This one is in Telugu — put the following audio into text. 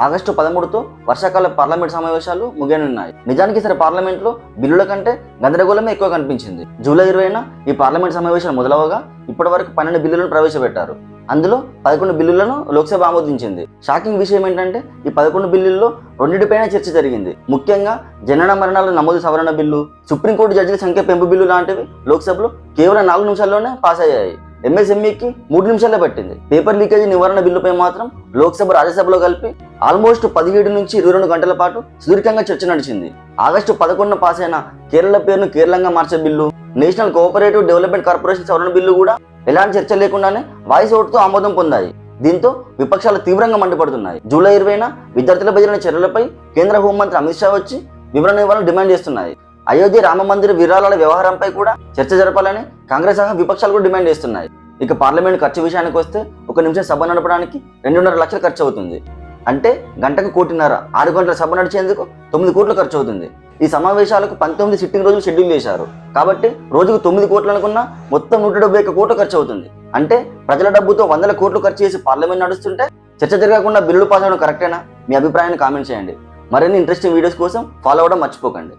ఆగస్టు 13తో వర్షాకాల పార్లమెంట్ సమావేశాలు ముగియనున్నాయి. నిజానికి సరే పార్లమెంట్లో బిల్లుల కంటే గందరగోళమే ఎక్కువ కనిపించింది. జూలై 20న ఈ పార్లమెంట్ సమావేశాలు మొదలవగా ఇప్పటి వరకు 12 బిల్లులను ప్రవేశపెట్టారు. అందులో 11 బిల్లులను లోక్సభ ఆమోదించింది. షాకింగ్ విషయం ఏంటంటే ఈ 11 బిల్లుల్లో రెండింటిపైన చర్చ జరిగింది. ముఖ్యంగా జనన మరణాల నమోదు సవరణ బిల్లు, సుప్రీంకోర్టు జడ్జిల సంఖ్య పెంపు బిల్లు లాంటివి లోక్సభలో కేవలం 4 నిమిషాల్లోనే పాస్ అయ్యాయి. ఎంఎస్ఎంఈకి 3 నిమిషాలే పట్టింది. పేపర్ లీకేజీ నివారణ బిల్లుపై మాత్రం లోక్సభ రాజ్యసభలో కలిపి ఆల్మోస్ట్ 17 నుంచి 22 గంటల పాటు సుదీర్ఘంగా చర్చ నడిచింది. ఆగస్టు 11న పాస్ అయిన కేరళ పేరును కేరళంగా మార్చే bill, national cooperative development corporation సవరణ బిల్లు కూడా ఎలాంటి చర్చ లేకుండానే వాయిస్ ఓటుతో ఆమోదం పొందాయి. దీంతో విపక్షాలు తీవ్రంగా మండిపడుతున్నాయి. జూలై 20న విద్యార్థుల బెదిరిన చర్యలపై కేంద్ర హోంమంత్రి అమిత్ షా వచ్చి వివరణ ఇవ్వాలని డిమాండ్ చేస్తున్నాయి. అయోధ్య రామ మందిర విరాళాల వ్యవహారంపై కూడా చర్చ జరపాలని కాంగ్రెస్ సహా విపక్షాలు కూడా డిమాండ్ చేస్తున్నాయి. ఇక పార్లమెంట్ ఖర్చు విషయానికి వస్తే 1 నిమిషం సభ నడపడానికి 2.5 లక్షలు ఖర్చు అవుతుంది. అంటే గంటకు 1.5 కోటి, 6 గంటల సభ నడిచేందుకు 9 కోట్లు ఖర్చు అవుతుంది. ఈ సమావేశాలకు 19 సిట్టింగ్ రోజులు షెడ్యూల్ చేశారు. కాబట్టి రోజుకు 9 కోట్లు అనుకున్నా మొత్తం 171 కోట్లు ఖర్చు అవుతుంది. అంటే ప్రజల డబ్బుతో 100 కోట్లు ఖర్చు చేసి పార్లమెంట్ నడుస్తుంటే చర్చ జరగకుండా బిల్లులు పాస్ అవ్వడం కరెక్టేనా? మీ అభిప్రాయాన్ని కామెంట్ చేయండి. మరిన్ని ఇంట్రెస్టింగ్ వీడియోస్ కోసం ఫాలో అవ్వడం మర్చిపోకండి.